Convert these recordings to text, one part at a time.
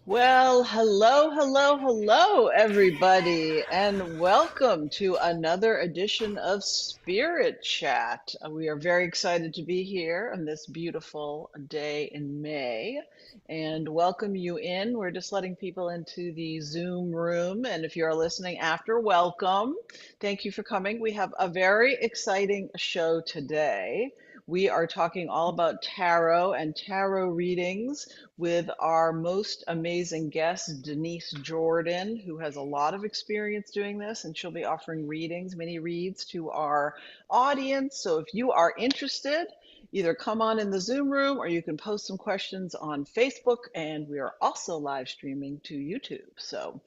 Well, hello, everybody, and welcome to another edition of Spirit Chat. We are very excited to be here on this beautiful day in May and welcome you in. We're just letting people into the Zoom room, and if you're listening after, welcome. Thank you for coming. We have a very exciting show today. We are talking all about tarot and tarot readings with our most amazing guest, Denise Jordon, who has a lot of experience doing this, and she'll be offering readings, mini reads to our audience. So if you are interested, either come on in the Zoom room or you can post some questions on Facebook, and we are also live streaming to YouTube. So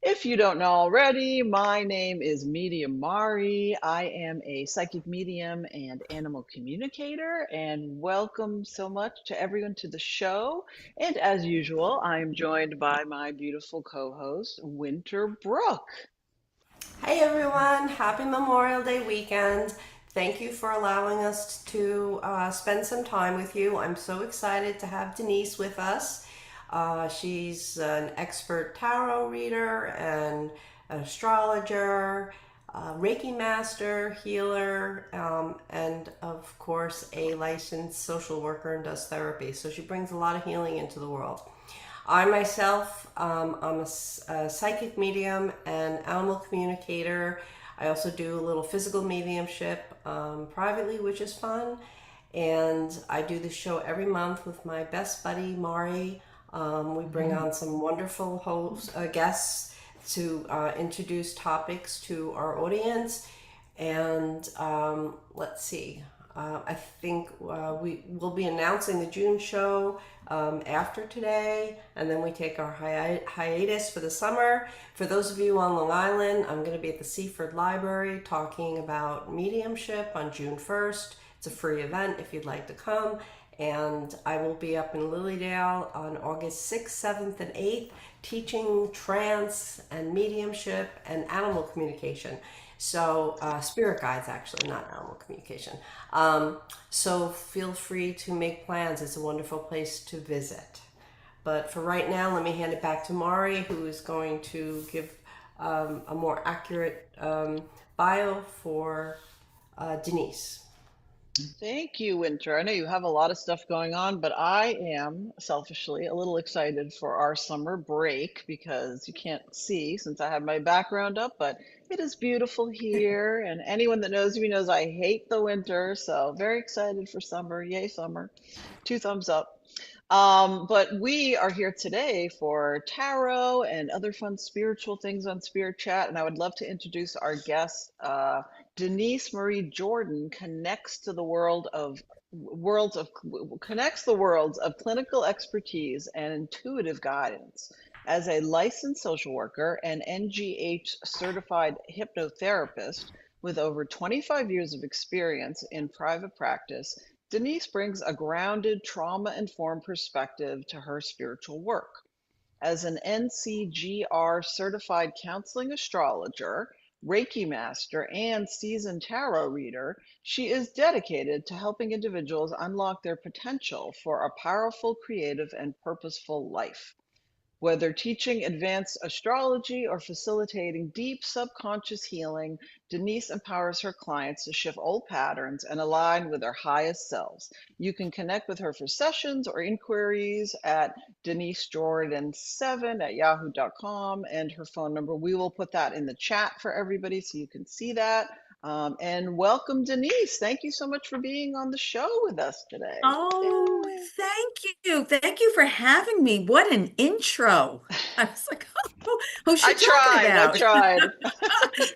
if you don't know already, my name is Medium Mari. I am a psychic medium and animal communicator, and welcome so much to everyone to the show. And as usual, I'm joined by my beautiful co-host, Winter Brook. Hey everyone, happy Memorial Day weekend. Thank you for allowing us to spend some time with you. I'm so excited to have Denise with us. She's an expert tarot reader and an astrologer, Reiki master, healer, and of course a licensed social worker and does therapy. So she brings a lot of healing into the world. I myself, I'm a psychic medium and animal communicator. I also do a little physical mediumship privately, which is fun. And I do this show every month with my best buddy, Mari. We bring on some wonderful guests to introduce topics to our audience. And let's see. I think we will be announcing the June show after today, and then we take our hiatus for the summer. For those of you on Long Island, I'm going to be at the Seaford Library talking about mediumship on June 1st. It's a free event if you'd like to come. And I will be up in Lilydale on August 6th, 7th, and 8th teaching trance and mediumship and animal communication. So, spirit guides actually, not animal communication. So, feel free to make plans. It's a wonderful place to visit. But for right now, let me hand it back to Mari, who is going to give a more accurate bio for Denise. Thank you, Winter. I know you have a lot of stuff going on, but I am selfishly a little excited for our summer break because you can't see since I have my background up, but it is beautiful here. And anyone that knows me knows I hate the winter. So very excited for summer. Yay, summer. Two thumbs up. But we are here today for tarot and other fun spiritual things on Spirit Chat. And I would love to introduce our guest, Denise Marie Jordan connects to the worlds of connects the worlds of clinical expertise and intuitive guidance. As a licensed social worker and NGH certified hypnotherapist with over 25 years of experience in private practice, Denise brings a grounded, trauma informed perspective to her spiritual work. As an NCGR certified counseling astrologer, Reiki master, and seasoned tarot reader, she is dedicated to helping individuals unlock their potential for a powerful, creative, and purposeful life. Whether teaching advanced astrology or facilitating deep subconscious healing, Denise empowers her clients to shift old patterns and align with their highest selves. You can connect with her for sessions or inquiries at Denise Jordan7 at yahoo.com and her phone number. We will put that in the chat for everybody so you can see that. And welcome, Denise. Thank you so much for being on the show with us today. Oh, Yay. thank you. Thank you for having me. What an intro. I was like, oh, who's I she talking tried. I about? tried.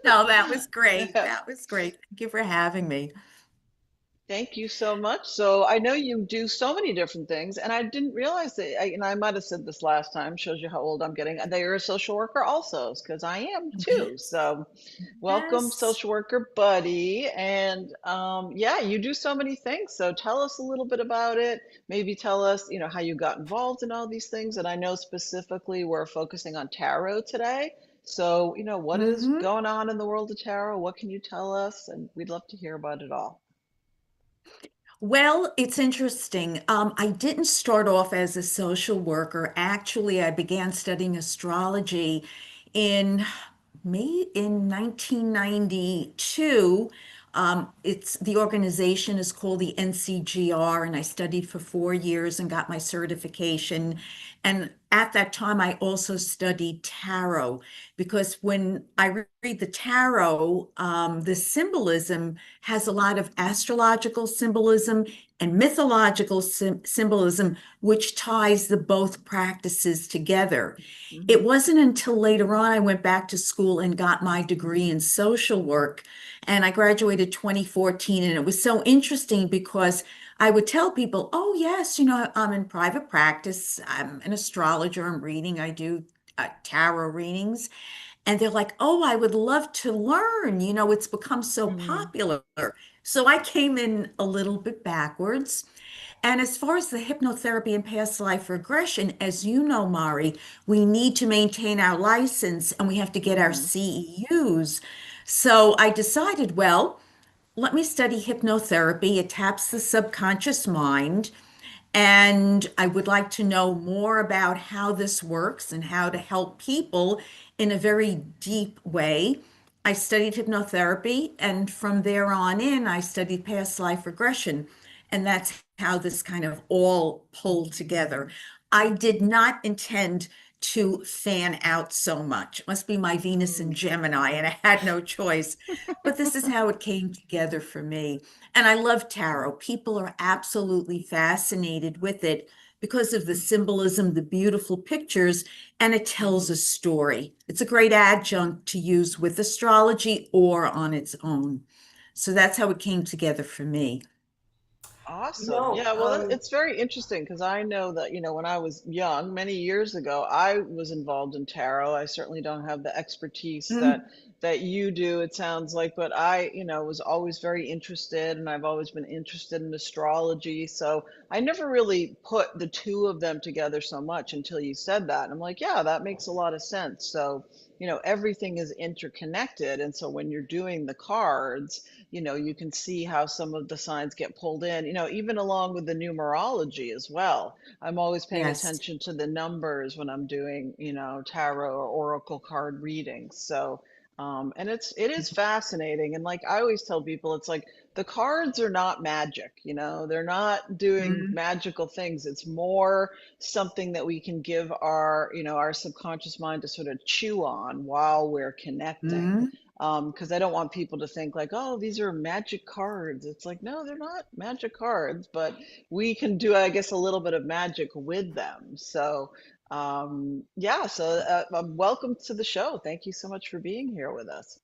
No, that was great. That was great. Thank you for having me. Thank you so much. So I know you do so many different things, and I didn't realize that. And I might have said this last time, shows you how old I'm getting. That you're a social worker also, because I am too. So welcome, Yes. social worker buddy. And yeah, you do so many things. So tell us a little bit about it. Maybe tell us, how you got involved in all these things. And I know specifically we're focusing on tarot today. So, what is hmm going on in the world of tarot? What can you tell us? And we'd love to hear about it all. Well, it's interesting. I didn't start off as a social worker. Actually, I began studying astrology in in 1992. It's the organization is called the NCGR, and I studied for 4 years and got my certification. And at that time, I also studied tarot because when I read the tarot, the symbolism has a lot of astrological symbolism and mythological symbolism, which ties the both practices together. It Hmm. wasn't until later on I went back to school and got my degree in social work, and I graduated 2014. And it was so interesting because I would tell people, oh, yes, I'm in private practice, I'm an astrologer, I'm reading, I do tarot readings. And they're like, oh, I would love to learn. It's become so Hmm. popular. So I came in a little bit backwards. And as far as the hypnotherapy and past life regression, as you know, Mari, we need to maintain our license and we have to get our Hmm. CEUs. So I decided, well, let me study hypnotherapy. It taps the subconscious mind. And I would like to know more about how this works and how to help people in a very deep way. I studied hypnotherapy, and from there on in, I studied past life regression. And that's how this kind of all pulled together. I did not intend to fan out so much. It must be my Venus and Gemini, and I had no choice. But this is how it came together for me. And I love tarot. People are absolutely fascinated with it because of the symbolism, the beautiful pictures, and it tells a story. It's a great adjunct to use with astrology or on its own. So that's how it came together for me. Awesome. No, Yeah, well, it's very interesting because I know that, when I was young, many years ago, I was involved in tarot. I certainly don't have the expertise that Mm, that you do, it sounds like, but I, was always very interested and I've always been interested in astrology. So I never really put the two of them together so much until you said that. And I'm like, yeah, that makes a lot of sense. So, everything is interconnected. And so when you're doing the cards, you can see how some of the signs get pulled in, even along with the numerology as well. I'm always paying yes. attention to the numbers when I'm doing, tarot or oracle card readings. So, and it is fascinating. And like I always tell people, it's like the cards are not magic, they're not doing Mm, magical things. It's more something that we can give our subconscious mind to sort of chew on while we're connecting, mm. because I don't want people to think like, oh, these are magic cards. It's like, no, they're not magic cards, but we can do, I guess, a little bit of magic with them. So, yeah, so welcome to the show. Thank you so much for being here with us.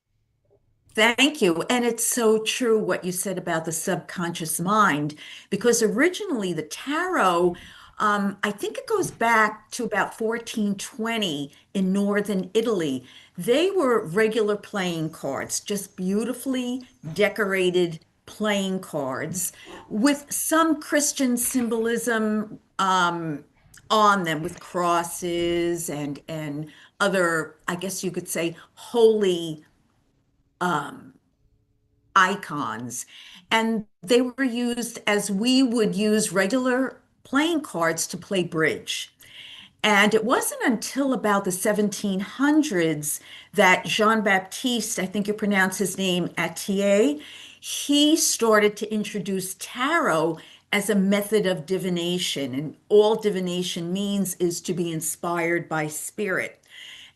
Thank you. And it's so true what you said about the subconscious mind, because originally the tarot, I think it goes back to about 1420 in northern Italy. They were regular playing cards, just beautifully decorated playing cards with some Christian symbolism on them, with crosses and other, I guess you could say, holy icons. And they were used as we would use regular playing cards to play bridge. And it wasn't until about the 1700s that Jean-Baptiste, I think you pronounce his name, Atier, he started to introduce tarot as a method of divination. And all divination means is to be inspired by spirit.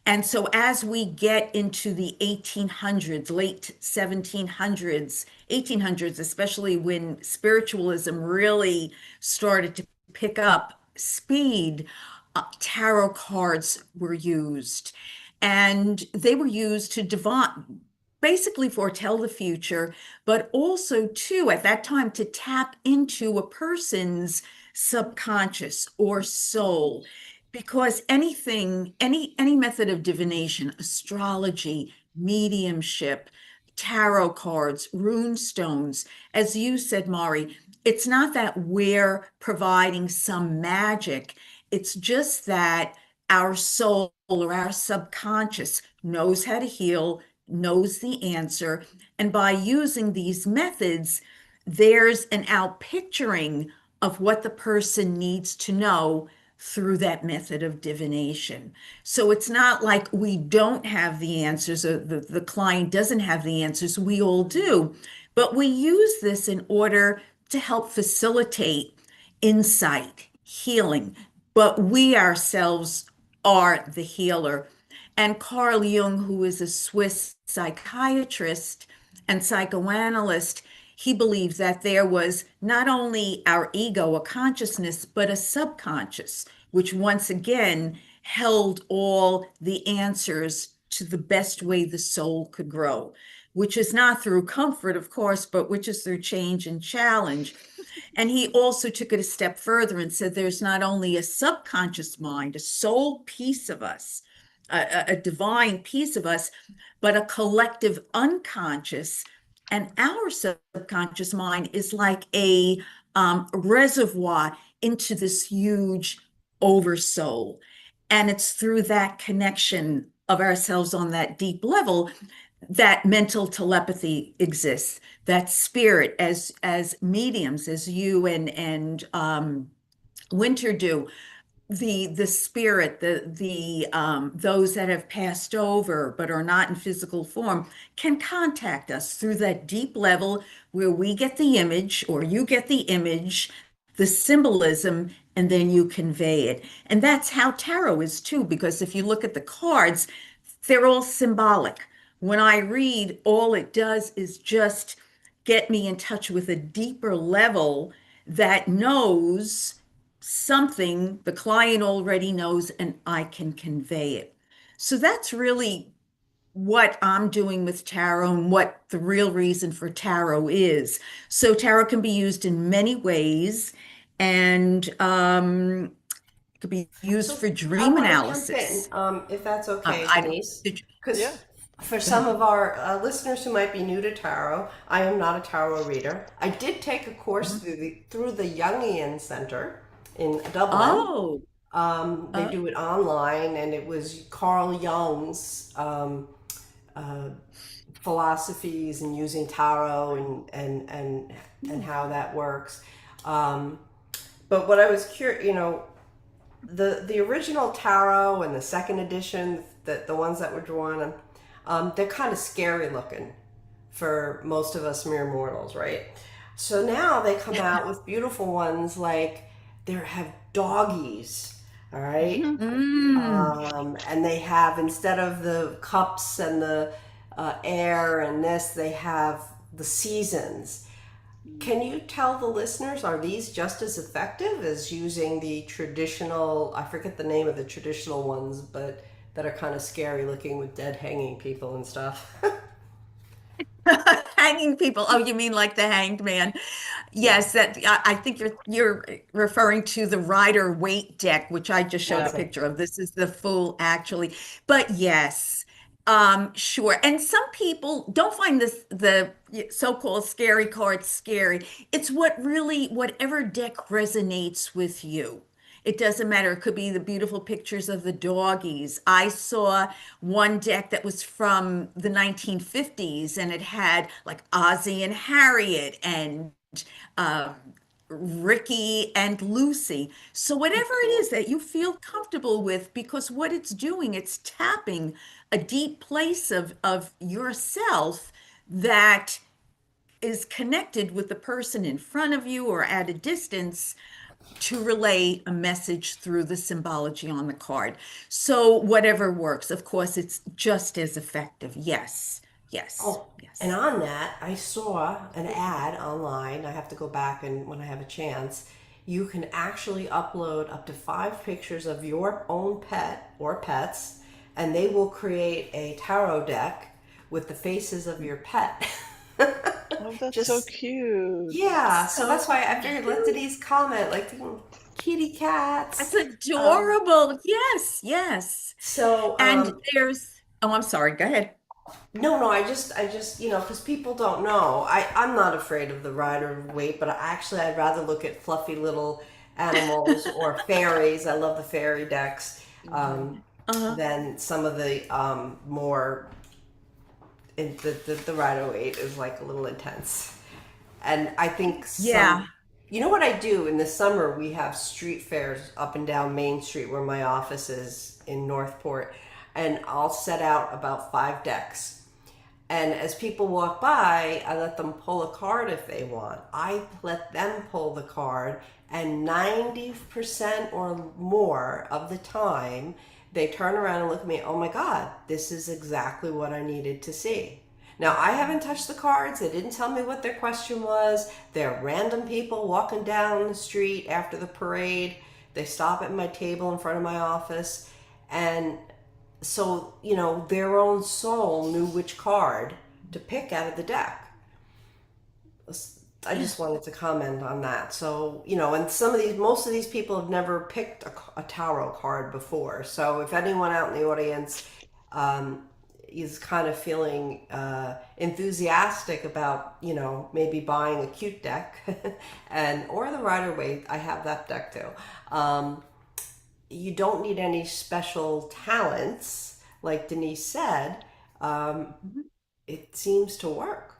And so as we get into the 1800s, late 1700s, 1800s, especially when spiritualism really started to pick up speed, tarot cards were used. And they were used to divine, basically foretell the future, but also too, at that time, to tap into a person's subconscious or soul, because any method of divination, astrology, mediumship, tarot cards, rune stones, as you said, Mari, it's not that we're providing some magic. It's just that our soul or our subconscious knows how to heal, knows the answer. And by using these methods, there's an outpicturing of what the person needs to know through that method of divination. So it's not like we don't have the answers or the client doesn't have the answers. We all do. But we use this in order to help facilitate insight, healing. But we ourselves are the healer. And Carl Jung, who is a Swiss psychiatrist and psychoanalyst, he believed that there was not only our ego, a consciousness, but a subconscious, which once again held all the answers to the best way the soul could grow, which is not through comfort, of course, but which is through change and challenge. And he also took it a step further and said there's not only a subconscious mind, a soul piece of us, a divine piece of us, but a collective unconscious. And our subconscious mind is like a reservoir into this huge oversoul. And it's through that connection of ourselves on that deep level that mental telepathy exists, that spirit as mediums, as you and Winter do, the spirit, the those that have passed over but are not in physical form can contact us through that deep level where we get the image or you get the image, the symbolism, and then you convey it. And that's how tarot is too, because if you look at the cards, they're all symbolic. When I read, all it does is just get me in touch with a deeper level that knows something the client already knows and I can convey it. So that's really what I'm doing with tarot and what the real reason for tarot is. So tarot can be used in many ways and it could be used So for I dream want to jump in, analysis. if that's okay, I don't, Denise, did Yeah. because for go some ahead. of our listeners who might be new to tarot, I am not a tarot reader. I did take a course Mhm. through the Jungian Center in Dublin. Oh, They uh, do it online, and it was Carl Jung's philosophies and using tarot and how that works. Um, but what I was curious, the original tarot and the second edition, that the ones that were drawn, they're kind of scary looking for most of us mere mortals, right? So now they come out with beautiful ones like they have doggies, all right, mm. and they have, instead of the cups and the air and this, they have the seasons. Can you tell the listeners, are these just as effective as using the traditional, I forget the name of the traditional ones, but that are kind of scary looking with dead hanging people and stuff? Hanging people. Oh, you mean like the hanged man? Yeah, Yes, that I think you're referring to the Rider Waite deck, which I just showed a that's Yep. it. picture of. This is the full actually. But yes, sure. And some people don't find this the so-called scary card scary. It's what really whatever deck resonates with you. It doesn't matter. It could be the beautiful pictures of the doggies. I saw one deck that was from the 1950s and it had like Ozzie and Harriet and um, Ricky and Lucy. So whatever it Cool. is that you feel comfortable with, because what it's doing, it's tapping a deep place of yourself that is connected with the person in front of you or at a distance to relay a message through the symbology on the card. So whatever works, of course, it's just as effective. Yes, yes, Oh, and yes. on that, I saw an ad online. I have to go back and when I have a chance, you can actually upload up to 5 pictures of your own pet or pets, and they will create a tarot deck with the faces of your pet. Oh, that's so Just, cute. yeah, so So that's why I figured let cute. Denise comment, like kitty That's cats. Um, adorable. Yes, yes. so And there's, oh, I'm sorry. Go ahead. No, no, I just, because people don't know. I'm not afraid of the rider weight, but I'd rather look at fluffy little animals or fairies. I love the fairy decks, Hmm. Uh-huh. than some of the more. The rider weight is like a little intense. And I think Yeah. you know what I do in the summer? We have street fairs up and down Main Street where my office is in Northport, and I'll set out about 5 decks. And as people walk by, I let them pull a card if they want. I let them pull the card, and 90% or more of the time, they turn around and look at me, oh my God, this is exactly what I needed to see. Now, I haven't touched the cards. They didn't tell me what their question was. They're random people walking down the street after the parade. They stop at my table in front of my office. And so, their own soul knew which card to pick out of the deck. I just wanted to comment on that. So, and most of these people have never picked a tarot card before. So, if anyone out in the audience is kind of feeling enthusiastic about, maybe buying a cute deck, or the Rider Waite, I have that deck too. You don't need any special talents, like Denise said. Um, it seems to work.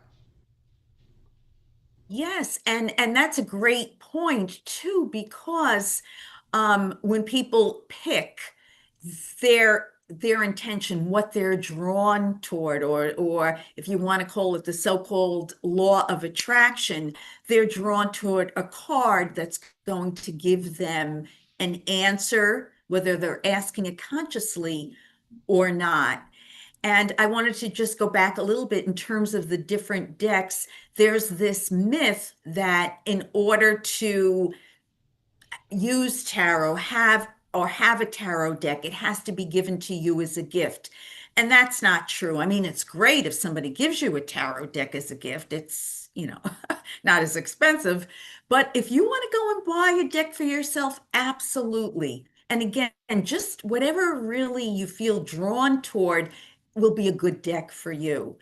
Yes, and that's a great point too, because when people pick their intention, what they're drawn toward, or if you want to call it the so-called law of attraction, they're drawn toward a card that's going to give them an answer, whether they're asking it consciously or not. And I wanted to just go back a little bit in terms of the different decks. There's this myth that in order to use tarot, have a tarot deck, it has to be given to you as a gift. And that's not true. I mean, it's great if somebody gives you a tarot deck as a gift. It's, not as expensive. But if you want to go and buy a deck for yourself, absolutely. And again, just whatever really you feel drawn toward will be a good deck for you.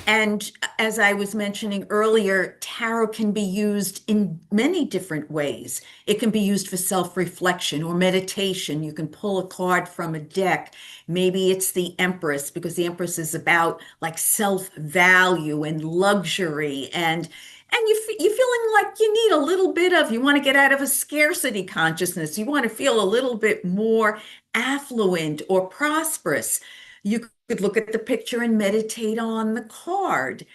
And as I was mentioning earlier, tarot can be used in many different ways. It can be used for self-reflection or meditation. You can pull a card from a deck. Maybe it's the Empress, because the Empress is about like self-value and luxury, and you're feeling like you need a little bit of, you want to get out of a scarcity consciousness. You want to feel a little bit more affluent or prosperous. You could look at the picture and meditate on the card.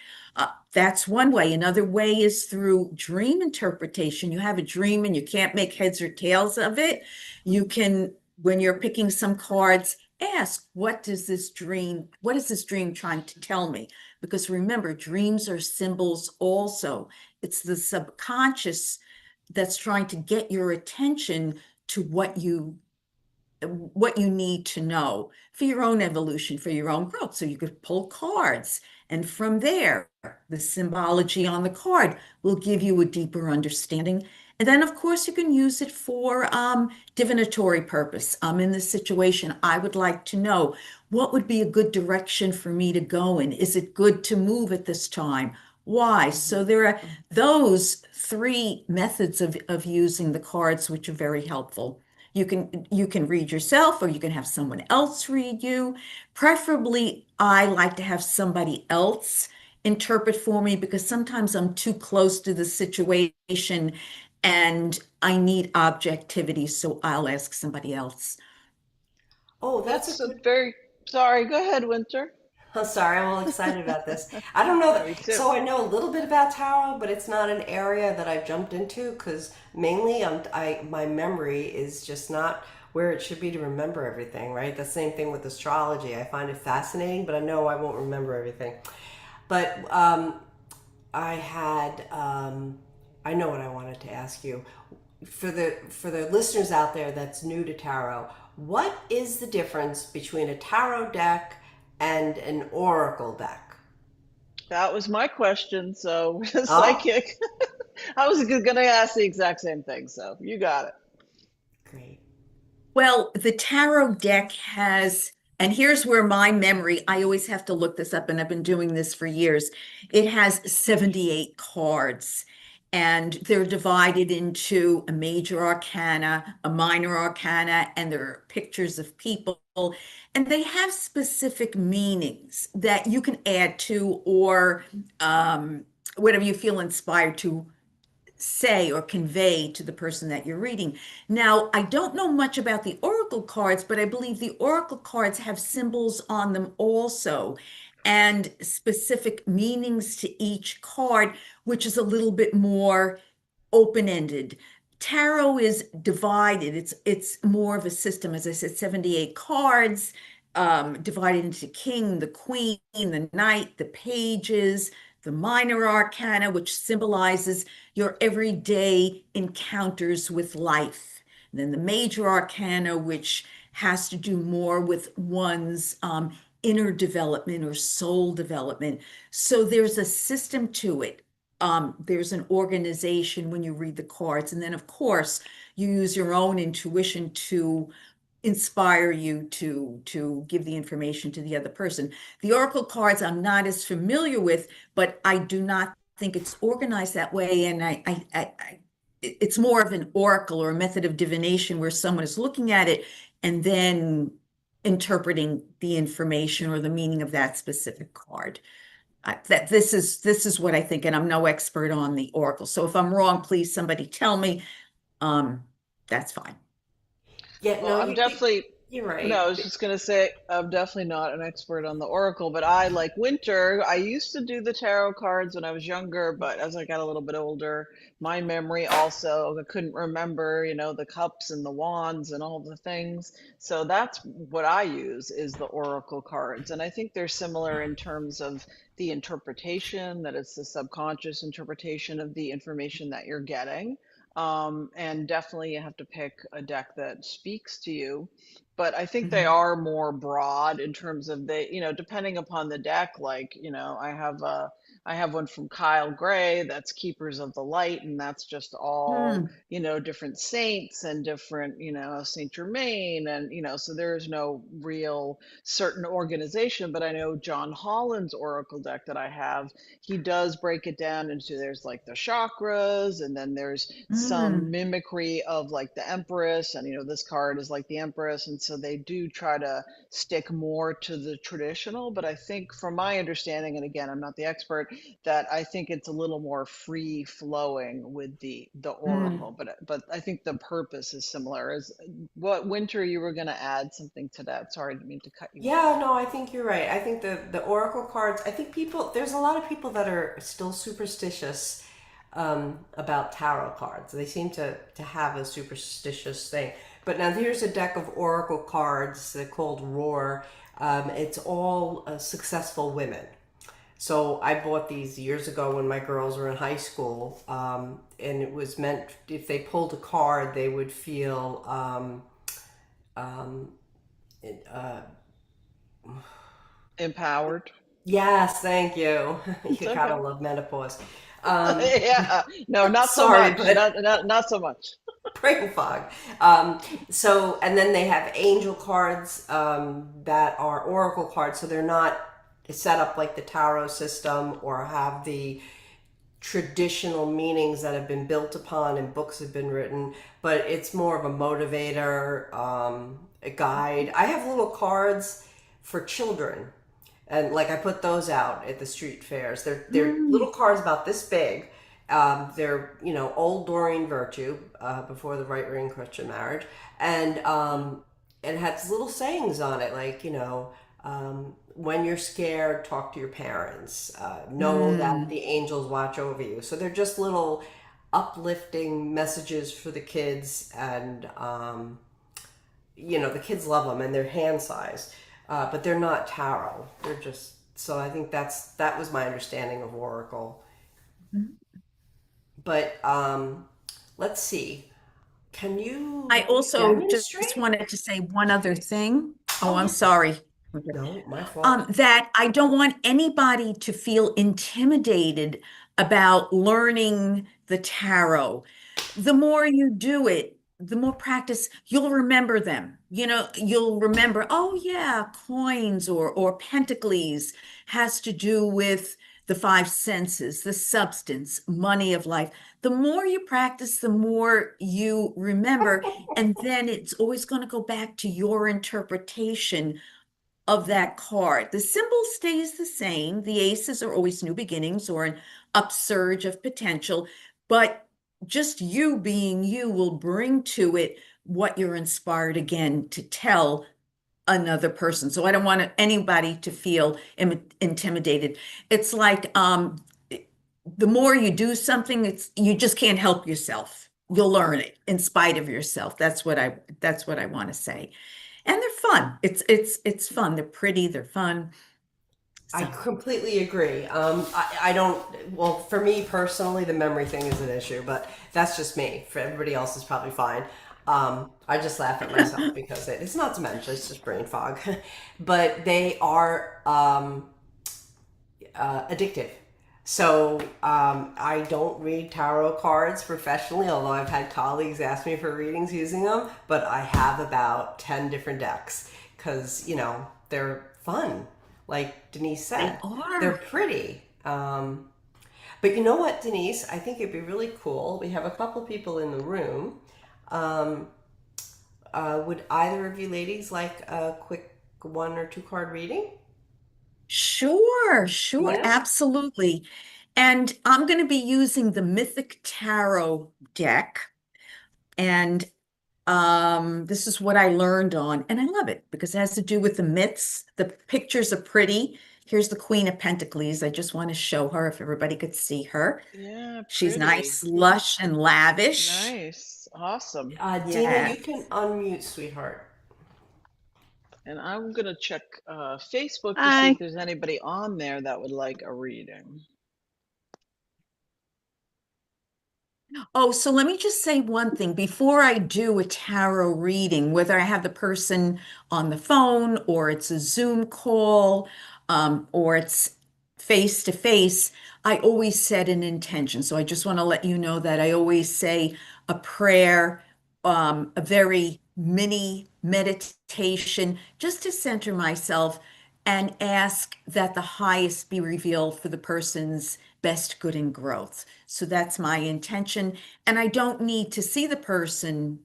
That's one way. Another way is through dream interpretation. You have a dream and you can't make heads or tails of it. You can, when you're picking some cards, ask, what is this dream trying to tell me? Because remember, dreams are symbols also. It's the subconscious that's trying to get your attention to what you need to know for your own evolution, for your own growth. So you could pull cards, and from there, the symbology on the card will give you a deeper understanding. And then, of course, you can use it for divinatory purpose. I'm in this situation. I would like to know what would be a good direction for me to go in. Is it good to move at this time? Why? So there are those three methods of using the cards, which are very helpful. You can read yourself, or you can have someone else read you. Preferably, I like to have somebody else interpret for me, because sometimes I'm too close to the situation and I need objectivity, so I'll ask somebody else. Oh, that's a That's a good. very, sorry, go ahead, Winter. I'm sorry, I'm all excited about this. I don't know Yeah, that, me too. so I know a little bit about tarot, but it's not an area that I've jumped into because mainly my memory is just not where it should be to remember everything, right? The same thing with astrology. I find it fascinating, but I know I won't remember everything. But I had, I know what I wanted to ask you. For the listeners out there that's new to tarot, what is the difference between a tarot deck and an oracle deck? That was my question. So, Oh, psychic. I was going to ask the exact same thing. So, you got it. great. Well, the tarot deck has, and here's where my memory, I always have to look this up, and I've been doing this for years. It has 78 cards, and they're divided into a major arcana, a minor arcana, and there are pictures of people, and they have specific meanings that you can add to, or whatever you feel inspired to say or convey to the person that you're reading. Now, I don't know much about the oracle cards, but I believe the oracle cards have symbols on them also and specific meanings to each card, which is a little bit more open-ended. Tarot is divided. It's more of a system, as I said, 78 cards, divided into king, the queen, the knight, the pages, the minor arcana, which symbolizes your everyday encounters with life. And then the major arcana, which has to do more with one's inner development or soul development. So there's a system to it. There's an organization when you read the cards. And then, of course, you use your own intuition to inspire you to give the information to the other person. The oracle cards I'm not as familiar with, but I do not think it's organized that way. And it's more of an oracle or a method of divination where someone is looking at it and then interpreting the information or the meaning of that specific card. That this is what I think, and I'm no expert on the oracle. So if I'm wrong, please somebody tell me. That's fine. Yeah, Well, no, I'm definitely, you're no, I right. was just going to say, I'm definitely not an expert on the Oracle, but I like Winter. I used to do the tarot cards when I was younger, but as I got a little bit older, my memory also, I couldn't remember, the cups and the wands and all the things. So that's what I use is the Oracle cards. And I think they're similar in terms of the interpretation, that it's the subconscious interpretation of the information that you're getting. And definitely you have to pick a deck that speaks to you. But I think they Mhm. are more broad in terms of depending upon the deck, like, I have one from Kyle Gray that's Keepers of the Light, and that's just all, Hmm. different saints and different, Saint Germain, and so there's no real certain organization. But I know John Holland's Oracle deck that I have, he does break it down into there's like the chakras, and then there's some Mm. mimicry of like the Empress, and this card is like the Empress, and so they do try to stick more to the traditional. But I think from my understanding, and again, I'm not the expert, that I think it's a little more free flowing with the Mm. Oracle, but I think the purpose is similar. Is what Winter, you were going to add something to that? Sorry, I didn't mean to cut you off. Yeah, no, I think you're right. I think the oracle cards. I think there's a lot of people that are still superstitious about tarot cards. They seem to have a superstitious thing. But now here's a deck of oracle cards called Roar. It's all successful women. So I bought these years ago when my girls were in high school, and it was meant if they pulled a card, they would feel um, uh, Empowered. yes, thank you. It's You gotta okay. love menopause. Um, Yeah, no, not so sorry, much. but Not so much. brain fog. And then they have angel cards that are oracle cards, so they're not set up like the tarot system or have the traditional meanings that have been built upon and books have been written, but it's more of a motivator, a guide. I have little cards for children, and like I put those out at the street fairs. They're little Mm. cards about this big. They're old Doreen Virtue before the right ring Christian marriage, and it has little sayings on it like when you're scared, talk to your parents. Know that Mm. the angels watch over you. So they're just little uplifting messages for the kids, and the kids love them, and they're hand sized, but they're not tarot. They're just so I think that was my understanding of Oracle. But let's see. Can I you also just demonstrate? wanted to say one other thing. Oh, Oh I'm yeah. sorry. No, my fault. That I don't want anybody to feel intimidated about learning the tarot. The more you do it, the more practice, you'll remember them. You'll remember, oh yeah, coins or pentacles has to do with the five senses, the substance, money of life. The more you practice, the more you remember, and then it's always going to go back to your interpretation of that card. The symbol stays the same. The aces are always new beginnings or an upsurge of potential, but just you being you will bring to it what you're inspired again to tell another person. So I don't want anybody to feel intimidated. It's like the more you do something, it's you just can't help yourself. You'll learn it in spite of yourself. That's what I want to say. And they're fun. It's fun. They're pretty, they're fun. I So completely agree. I don't, well, for me personally, the memory thing is an issue, but that's just me. For everybody else, is probably fine. I just laugh at myself because it's not dementia, it's just brain fog. But they are addictive. So I don't read tarot cards professionally, although I've had colleagues ask me for readings using them, but I have about 10 different decks because, they're fun. Like Denise they said, they're are. pretty. But you know what, Denise? I think it'd be really cool. We have a couple people in the room. Um, would either of you ladies like a quick 1 or 2 card reading? Sure, sure, Yeah. absolutely. And I'm going to be using the Mythic Tarot deck. And this is what I learned on, and I love it because it has to do with the myths. The pictures are pretty. Here's the Queen of Pentacles. I just want to show her if everybody could see her. Yeah, She's pretty. nice, lush, and lavish. Nice. Awesome. Dina, you can Yes. unmute, sweetheart. And I'm gonna check Facebook to see if Hi. there's anybody on there that would like a reading. Oh, so let me just say one thing before I do a tarot reading, whether I have the person on the phone or it's a Zoom call, or it's face to face, I always set an intention. So I just want to let you know that I always say a prayer, a very mini meditation, just to center myself and ask that the highest be revealed for the person's best good and growth. So that's my intention. And I don't need to see the person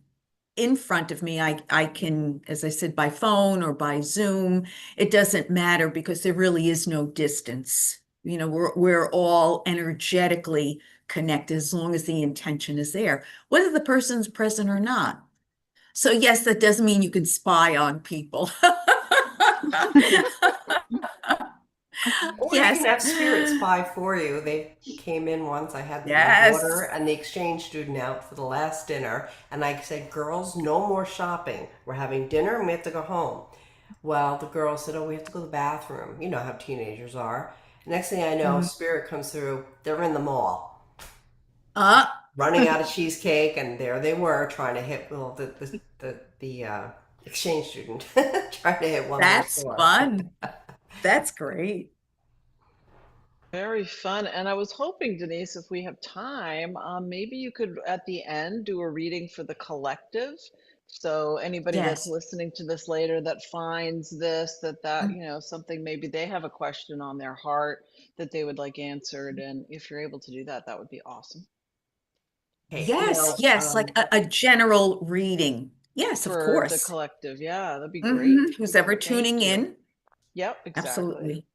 in front of me. I can, as I said, by phone or by Zoom. It doesn't matter because there really is no distance. We're all energetically connected as long as the intention is there, whether the person's present or not. So yes, that doesn't mean you can spy on people. Or you can Yes. have spirit spy for you. They came in once. I had my daughter Yes. and the exchange student out for the last dinner, and I said, "Girls, no more shopping. We're having dinner and we have to go home." Well, the girls said, "Oh, we have to go to the bathroom." You know how teenagers are. Next thing I know, Mhm. spirit comes through. They're in the mall, Uh, running out of cheesecake, and there they were trying to hit well the exchange student trying to hit one more that's store. fun. That's great. Very fun. And I was hoping, Denise, if we have time, maybe you could at the end do a reading for the collective. So anybody that's Yes. listening to this later that finds this, something maybe they have a question on their heart that they would like answered. And if you're able to do that, that would be awesome Okay, Yes, yes, like a general reading. Yes, of for the course. collective. Yeah, that'd be great. Who's ever Thank tuning you. in? Yep, exactly. Absolutely.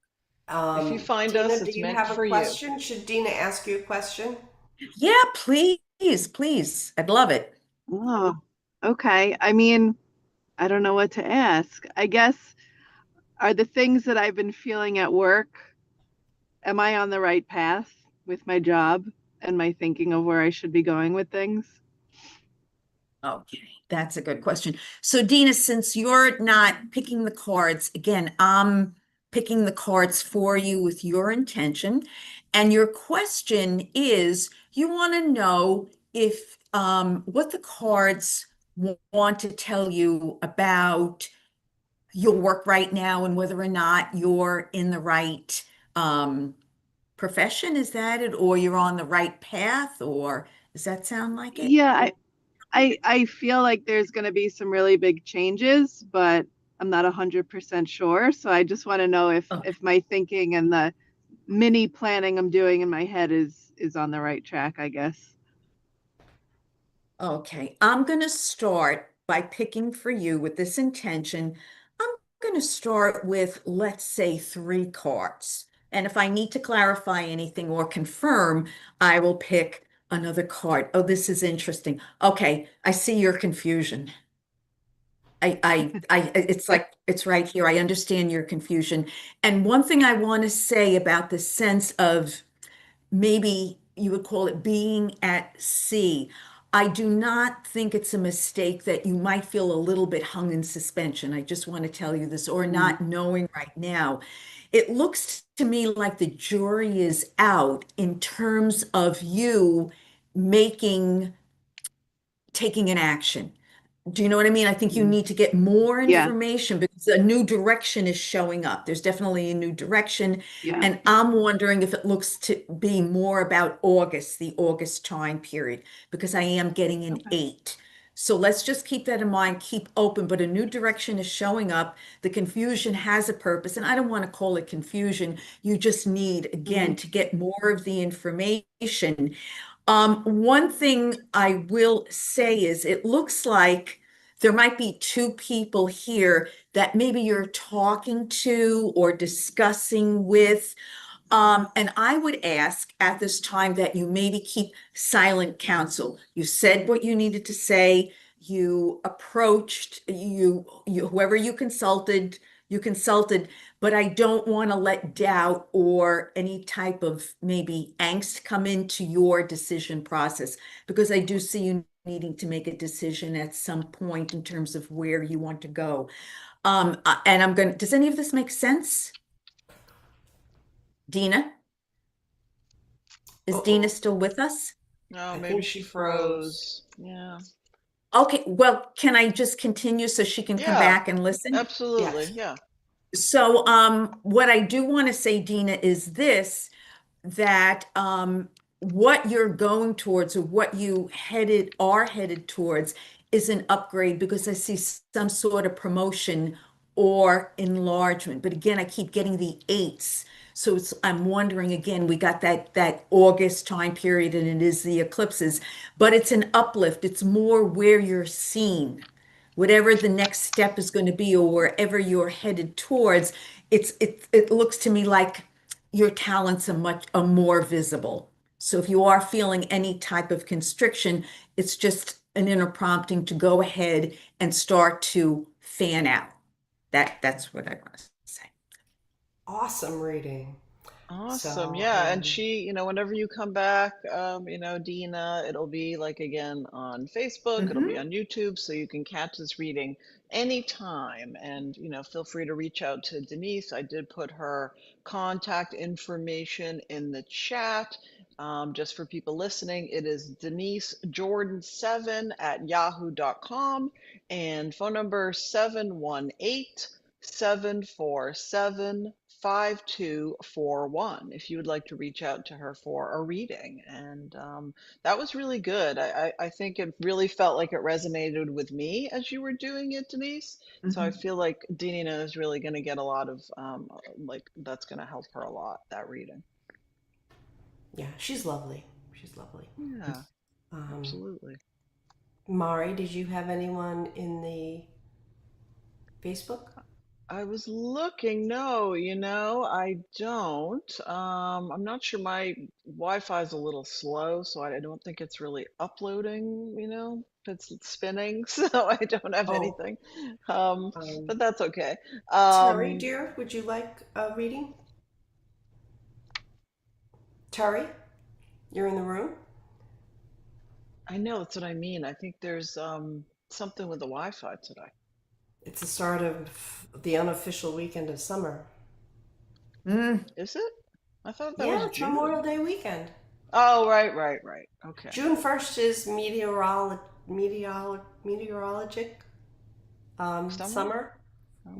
If you find Dina, us, do it's you meant have a for you. question? Should Dina ask you a question? Yeah, please, please. I'd love it. Oh, okay. I mean, I don't know what to ask. I guess, are the things that I've been feeling at work, am I on the right path with my job and my thinking of where I should be going with things? Okay, that's a good question. So, Dina, since you're not picking the cards, again, I'm picking the cards for you with your intention. And your question is you want to know if what the cards want to tell you about your work right now and whether or not you're in the right profession. Is that it? Or you're on the right path? Or does that sound like it? Yeah, I feel like there's going to be some really big changes, but I'm not 100% sure. So I just want to know if my thinking and the mini planning I'm doing in my head is on the right track, I guess. Okay, I'm going to start by picking for you with this intention. I'm going to start with, let's say, 3 cards. And if I need to clarify anything or confirm, I will pick another card. Oh, this is interesting. Okay, I see your confusion. It's like it's right here. I understand your confusion. And one thing I want to say about the sense of maybe you would call it being at sea. I do not think it's a mistake that you might feel a little bit hung in suspension. I just want to tell you this, or Mm, not knowing right now. It looks to me like the jury is out in terms of you making, taking an action. Do you know what I mean? I think you mm. need to get more Yeah, information because a new direction is showing up. There's definitely a new direction. yeah. And I'm wondering if it looks to be more about August, the August time period, because I am getting an Okay. 8. So let's just keep that in mind, keep open, but a new direction is showing up. The confusion has a purpose, and I don't want to call it confusion. You just need, again, Hmm. to get more of the information. One thing I will say is it looks like there might be two people here that maybe you're talking to or discussing with. And I would ask at this time that you maybe keep silent counsel. You said what you needed to say. You approached whoever you consulted, but I don't want to let doubt or any type of maybe angst come into your decision process because I do see you needing to make a decision at some point in terms of where you want to go. And does any of this make sense? Dina? Is Dina Uh-oh. still with us? No, I maybe think she she froze. froze. Yeah. Okay, well, can I just continue so she can come Yeah, back and listen? absolutely. Yes. Yeah. So, what I do want to say, Dina, is this, that what you're going towards or what you are headed towards is an upgrade because I see some sort of promotion or enlargement. But again, I keep getting the eights. So I'm wondering again, we got that August time period and it is the eclipses, but it's an uplift. It's more where you're seen. Whatever the next step is going to be or wherever you're headed towards, it looks to me like your talents are more visible. So if you are feeling any type of constriction, it's just an inner prompting to go ahead and start to fan out. That's what I want to say. Awesome reading. Awesome. So, Yeah. And she, whenever you come back, Dina, it'll be like again on Facebook, it'll be Mhm. on YouTube, so you can catch this reading anytime. And, feel free to reach out to Denise. I did put her contact information in the chat. Just for people listening, it is Denise Jordan7 at yahoo.com and phone number 718-747-5241 if you would like to reach out to her for a reading. And that was really good. I think it really felt like it resonated with me as you were doing it, Denise. So I Hmm. feel like Dina is really going to get a lot of, like, that's going to help her a lot, that reading. yeah, she's lovely. She's lovely. Yeah, Um, absolutely. Mari, did you have anyone in the Facebook? I was looking. No, I don't. I'm not sure. My Wi-Fi is a little slow, so I don't think it's really uploading, it's spinning, so I don't have Oh, anything. Um, um, but that's okay. Terry, Um, dear, would you like a reading? Terry, you're in the room? I know that's what I mean. I think there's something with the Wi-Fi today. It's the start of the unofficial weekend of summer. Mm, Is it? I thought that Yeah, was it's Memorial June. Day weekend. Oh, right, right, right. Okay. June 1st is meteorologic Summer? summer. Oh.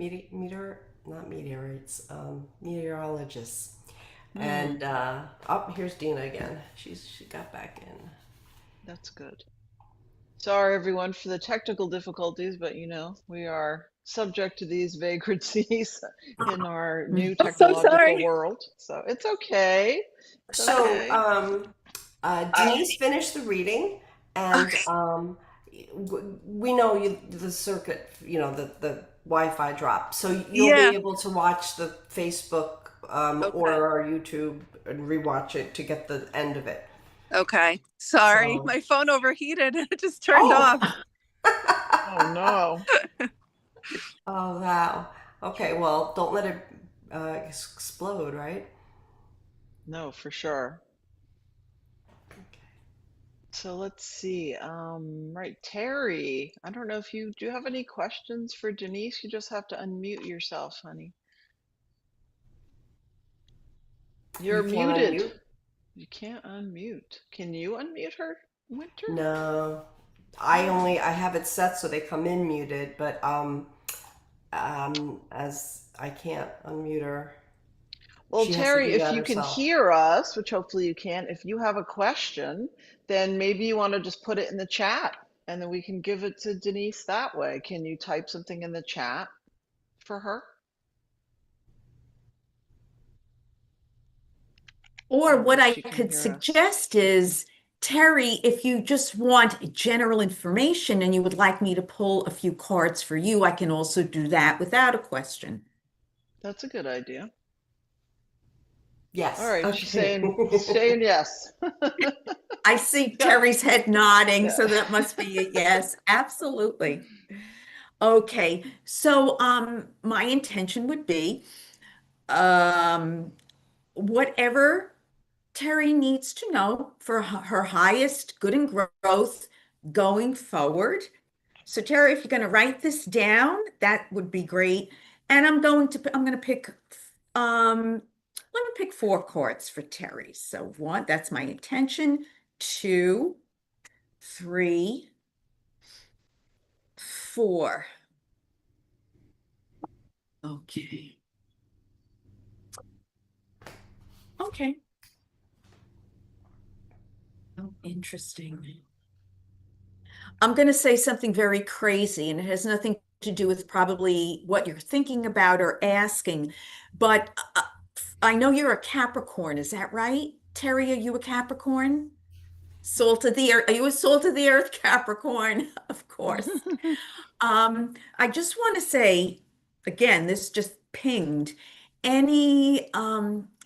Not meteorites, meteorologists. Hmm, And oh, here's Dina again. She got back in. that's good. Sorry, everyone, for the technical difficulties, but we are subject to these vagrancies in our mm. new I'm so technological sorry. world. So it's okay. It's So, okay. Denise finished the reading, and Okay. we know the circuit, the Wi-Fi dropped, so you'll Yeah. be able to watch the Facebook or Okay. our YouTube and rewatch it to get the end of it. Okay. Sorry, So, my phone overheated and it just turned oh, off. Oh no. oh wow. Okay, well, don't let it explode, right? No, for sure. So let's see. Right, Terry. I don't know if you do you have any questions for Denise? You just have to unmute yourself, honey. You're You can't muted. unmute? You can't unmute. Can you unmute her, Winter? No. Oh. I have it set so they come in muted, but as I can't unmute her. Well, She has to Terry, do if that you can herself. hear us, which hopefully you can, if you have a question, then maybe you want to just put it in the chat and then we can give it to Denise that way. Can you type something in the chat for her? Or And what if I she can could hear us. suggest is, Terry, if you just want general information and you would like me to pull a few cards for you, I can also do that without a question. That's a good idea. All Yes. right, Okay. she's saying yes. I see Yeah, Terry's head nodding, yeah. so that must be a yes. Absolutely. Okay. So, my intention would be, um, whatever Terry needs to know for her highest good and growth going forward. So Terry, if you're going to write this down, that would be great. And I'm going to pick um let me pick four cards for Terry. So one, that's my intention. Two, three, four. Okay. Okay. Oh, interesting. I'm going to say something very crazy, and it has nothing to do with probably what you're thinking about or asking. But I know you're a Capricorn. Is that right? Terry, are you a Capricorn? Salt of the earth. Are you a salt of the earth Capricorn? Of course. I just want to say again, this just pinged any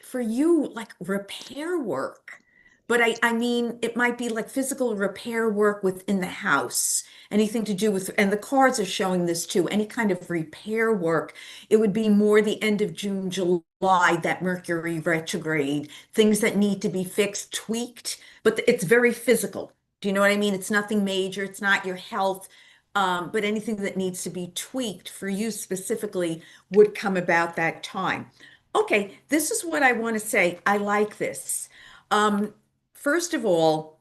for you like repair work. But I mean it might be like physical repair work within the house. Anything to do with, and the cards are showing this too, any kind of repair work. It would be more the end of June, July, that Mercury retrograde, things that need to be fixed, tweaked, but it's very physical. Do you know what I mean? It's nothing major. It's not your health, but anything that needs to be tweaked for you specifically would come about that time. Okay, this is what I want to say. I like this. Um, First of all,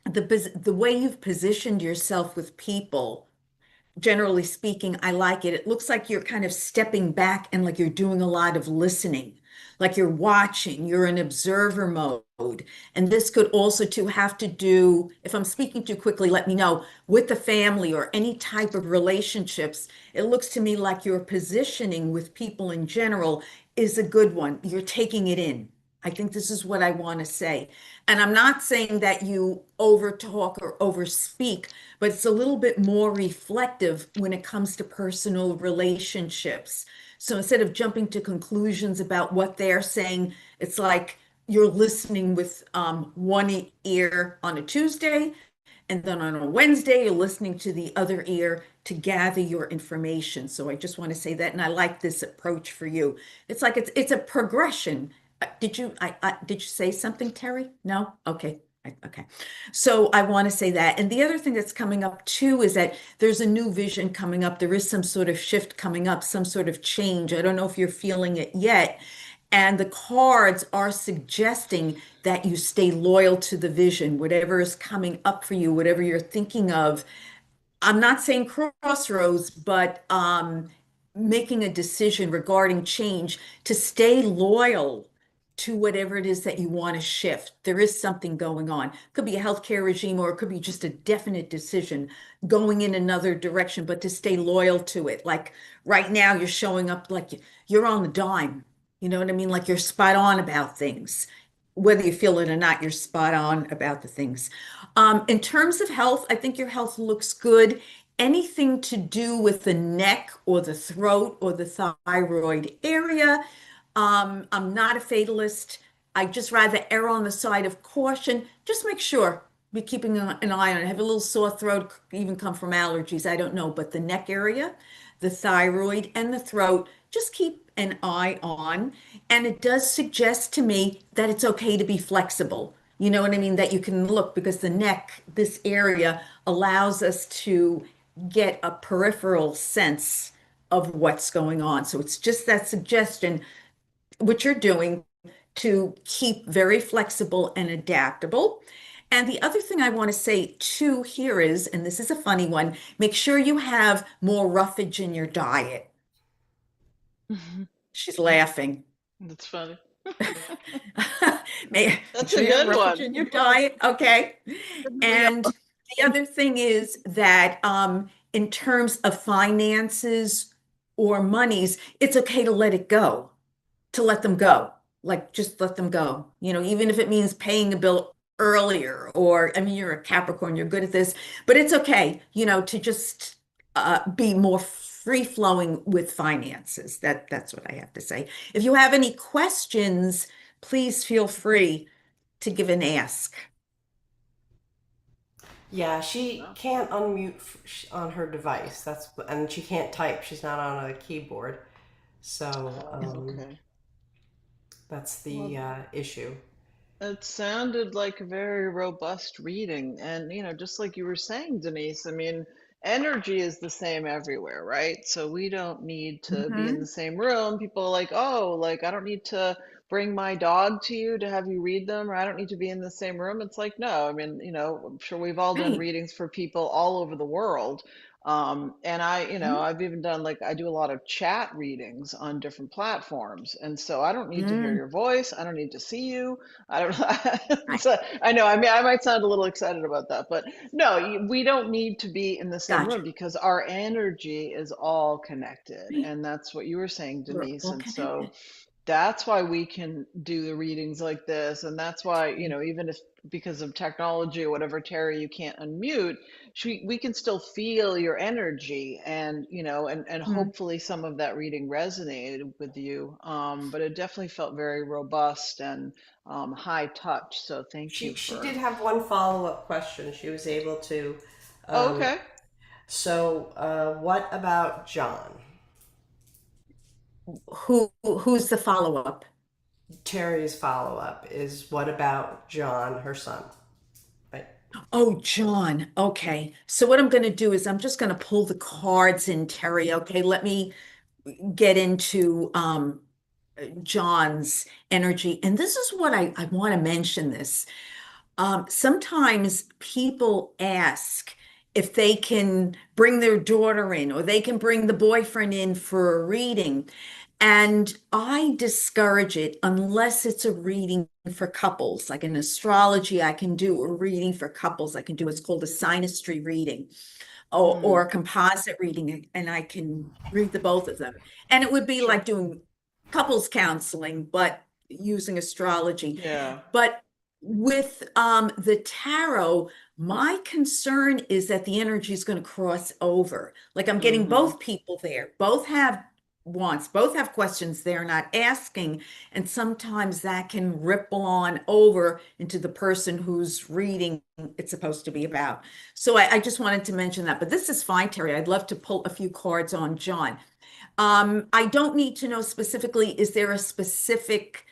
the way you've positioned yourself with people, generally speaking, I like it. It looks like you're kind of stepping back and like you're doing a lot of listening, like you're watching, you're in observer mode. And this could also to have to do, if I'm speaking too quickly, let me know, with the family or any type of relationships. It looks to me like your positioning with people in general is a good one. You're taking it in. I think this is what I want to say. And I'm not saying that you overtalk or overspeak, but it's a little bit more reflective when it comes to personal relationships. So instead of jumping to conclusions about what they're saying, it's like you're listening with one ear on a Tuesday, and then on a Wednesday, you're listening to the other ear to gather your information. So I just want to say that, and I like this approach for you. It's like it's a progression. Did you say something, Terry? No? Okay. Okay. So I want to say that. And the other thing that's coming up too is that there's a new vision coming up. There is some sort of shift coming up, some sort of change. I don't know if you're feeling it yet. And the cards are suggesting that you stay loyal to the vision, whatever is coming up for you, whatever you're thinking of. I'm not saying crossroads, but making a decision regarding change to stay loyal to whatever it is that you want to shift. There is something going on. Could be a healthcare regime or it could be just a definite decision going in another direction, but to stay loyal to it. Like right now, you're showing up like you're on the dime. You know what I mean? Like you're spot on about things. Whether you feel it or not, you're spot on about the things. In terms of health, I think your health looks good. Anything to do with the neck or the throat or the thyroid area, I'm not a fatalist. I just rather err on the side of caution. Just make sure be keeping an eye on it. I have a little sore throat, could even come from allergies. I don't know, but the neck area, the thyroid, and the throat, just keep an eye on. And it does suggest to me that it's okay to be flexible. You know what I mean? That you can look because the neck, this area, allows us to get a peripheral sense of what's going on. So it's just that suggestion, what you're doing to keep very flexible and adaptable. And the other thing I want to say too here is, and this is a funny one, make sure you have more roughage in your diet. She's laughing. That's funny. Make That's a sure you have good roughage one. in your diet, okay? Yeah. And the other thing is that in terms of finances or monies, it's okay to let it go, to let them go. Like just let them go. Even if it means paying a bill earlier, or I mean, you're a Capricorn, you're good at this, but it's okay, to just be more free flowing with finances. That's what I have to say. If you have any questions, please feel free to give an ask. Yeah, she Oh, can't unmute on her device. And she can't type. She's not on a keyboard. So okay. that's Well, the issue. it sounded like a very robust reading. And, just like you were saying, Denise, I mean, energy is the same everywhere, right? So we don't need to be in the Hmm. same room. People are like, oh, like, I don't need to bring my dog to you to have you read them, or I don't need to be in the same room. It's like, no, I mean, I'm sure we've all done Right. readings for people all over the world. And I've even done like I do a lot of chat readings on different platforms. And so I don't need to hear Mm, your voice. I don't need to see you. I don't, right. so I know, I mean, I might sound a little excited about that, but no, we don't need to be in the same Gotcha. room because our energy is all connected. Right. And that's what you were saying, We're Denise. all And so connected. that's why we can do the readings like this. And that's why, even if because of technology or whatever, Terry, you can't unmute, we can still feel your energy and, and Mm. hopefully some of that reading resonated with you. But it definitely felt very robust and high touch. So thank you She did for, have one follow-up question. She was able to. oh, Um, okay. what about John? Who's the follow-up? Terry's follow-up is what about John, her son? Right. Oh, John. Okay. So what I'm going to do is I'm just going to pull the cards in, Terry. Okay. Let me get into John's energy. And this is what I want to mention this. Sometimes people ask if they can bring their daughter in or they can bring the boyfriend in for a reading. And I discourage it unless it's a reading for couples. Like in astrology, I can do a reading for couples. I can do what's called a synastry reading or Mm, a composite reading, and I can read the both of them. And it would be sure. like doing couples counseling, but using astrology. Yeah. But with the tarot, my concern is that the energy is going to cross over. Like I'm getting Mm-hmm. both people there. Both have wants, both have questions they're not asking. And sometimes that can ripple on over into the person whose reading it's supposed to be about. So I just wanted to mention that. But this is fine, Terry. I'd love to pull a few cards on John. I don't need to know specifically, is there a specific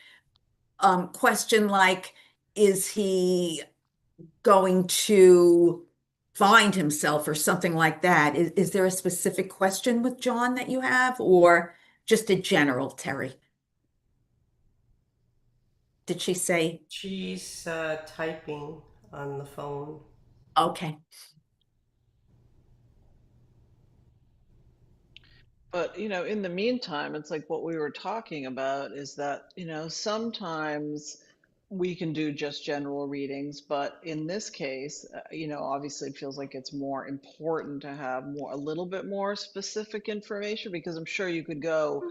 question like, is he going to find himself or something like that? Is there a specific question with John that you have, or just a general, Terry? Did she say? She's typing on the phone. Okay. But, in the meantime, it's like what we were talking about is that, sometimes we can do just general readings, but in this case, obviously it feels like it's more important to have a little bit more specific information because I'm sure you could go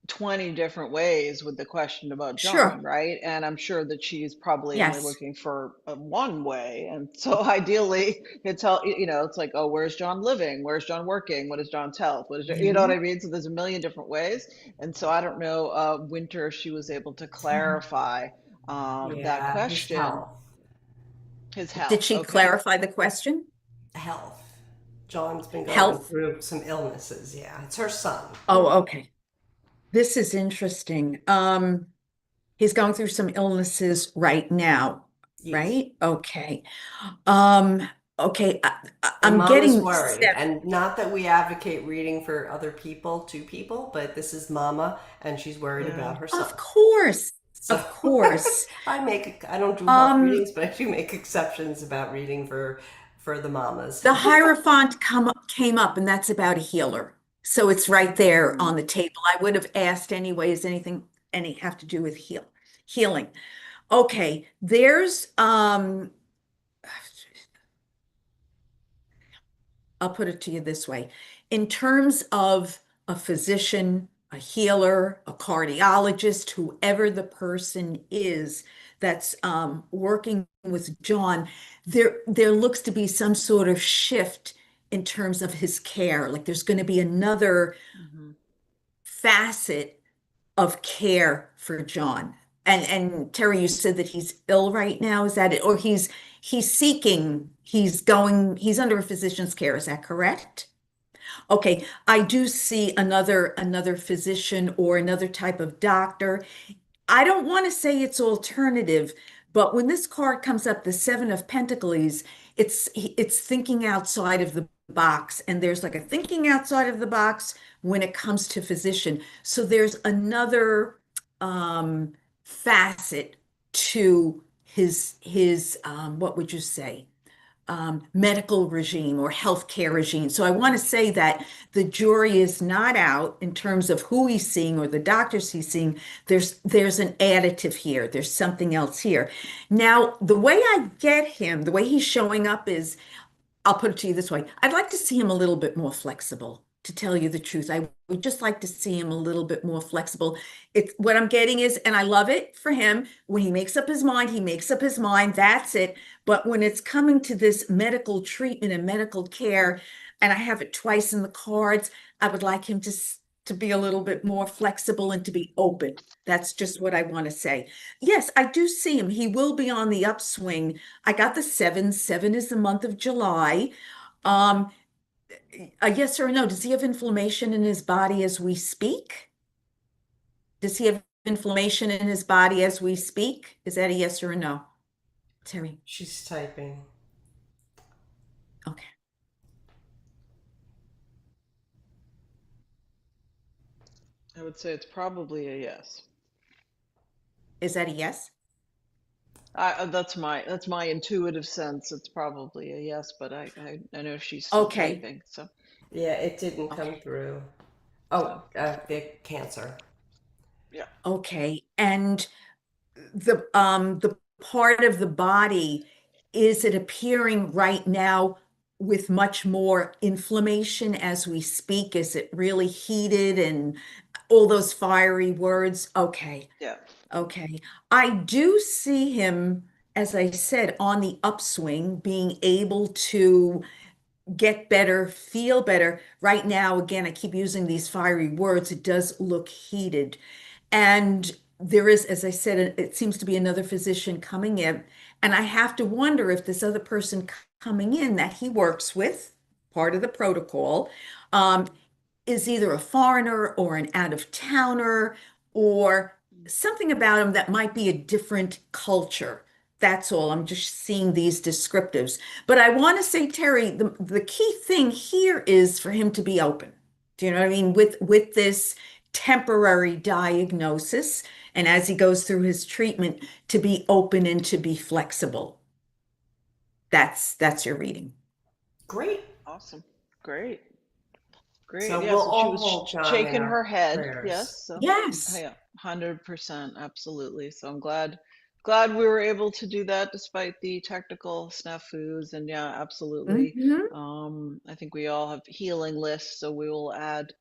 20 different ways with the question about John, Sure. right? And I'm sure that she's probably only Yes. looking for one way. And so ideally, it's like, oh, where's John living? Where's John working? What is John's health? You know what I Mhm. mean? So there's a million different ways. And so I don't know, Winter, if she was able to clarify that Yeah, his question. health. His Did health. she Okay. clarify the question? Health. John's been going Health? through some illnesses. Yeah, it's her son. Oh, okay. This is interesting. He's going through some illnesses right now, Yes. right? Okay. Um, okay. And I'm Mama's getting worried. seven. And not that we advocate reading for other people, two people, but this is Mama, and she's worried Yeah. about her Of son. course. So Of course. I don't do health Um, readings, but I do make exceptions about reading for the mamas. the Hierophant came up, and that's about a healer. So it's right there Hmm. on the table. I would have asked anyway, is anything any have to do with healing? Okay, there's I'll put it to you this way. In terms of a physician, a healer, a cardiologist, whoever the person is that's working with John, there looks to be some sort of shift in terms of his care. Like there's going to be another Hmm. facet of care for John. And Terry, you said that he's ill right now. Is that it? Or he's under a physician's care. Is that correct? Okay, I do see another physician or another type of doctor. I don't want to say it's alternative, but when this card comes up, the Seven of Pentacles, it's thinking outside of the box, and there's like a thinking outside of the box when it comes to physician. So there's another facet to his what would you say? Medical regime or healthcare regime. So I want to say that the jury is not out in terms of who he's seeing or the doctors he's seeing. There's an additive here. There's something else here. Now, the way I get him, the way he's showing up is I'll put it to you this way. I'd like to see him a little bit more flexible, to tell you the truth. I would just like to see him a little bit more flexible. It's what I'm getting is, and I love it for him. When he makes up his mind, he makes up his mind. That's it. But when it's coming to this medical treatment and medical care, and I have it twice in the cards, I would like him to be a little bit more flexible and to be open. That's just what I want to say. Yes, I do see him. He will be on the upswing. I got the seven. Seven is the month of July. Um, a yes or a no. Does he have inflammation in his body as we speak? Does he have inflammation in his body as we speak? Is that a yes or a no, Terry? She's typing. Okay. I would say it's probably a yes. Is that a yes? That's my intuitive sense. It's probably a yes, but I know she's still Okay. typing. So Yeah, it didn't Okay. come through. so Oh, the cancer. yeah. Okay. And the part of the body, is it appearing right now with much more inflammation as we speak? Is it really heated and all those fiery words? Okay. Yeah. Okay. I do see him, as I said, on the upswing, being able to get better, feel better. Right now, again, I keep using these fiery words. It does look heated. And there is, as I said, it seems to be another physician coming in. And I have to wonder if this other person coming in that he works with, part of the protocol, um, is either a foreigner or an out of towner or something about him that might be a different culture. That's all. I'm just seeing these descriptives. But I want to say, Terry, the key thing here is for him to be open. Do you know what I mean? With this temporary diagnosis, and as he goes through his treatment, to be open and to be flexible. That's your reading. Great. Awesome. Great. So Great. Yeah. we'll So she all was hold John in shaking our her head. prayers. Yes. So Yes. yeah, 100%. Absolutely. So I'm glad glad we were able to do that despite the technical snafus. And yeah, absolutely. Hmm. I think we all have healing lists, so we will add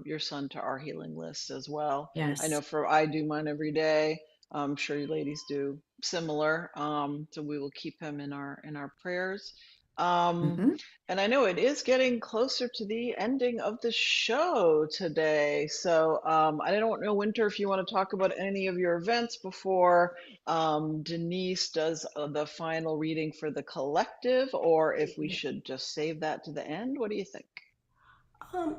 your son to our healing list as well. I know Yes. for I do mine every day. I'm sure you ladies do similar. So we will keep him in our prayers. Um, Hmm. and I know it is getting closer to the ending of the show today. So I don't know, Winter, if you want to talk about any of your events before Denise does the final reading for the collective, or if we should just save that to the end. What do you think?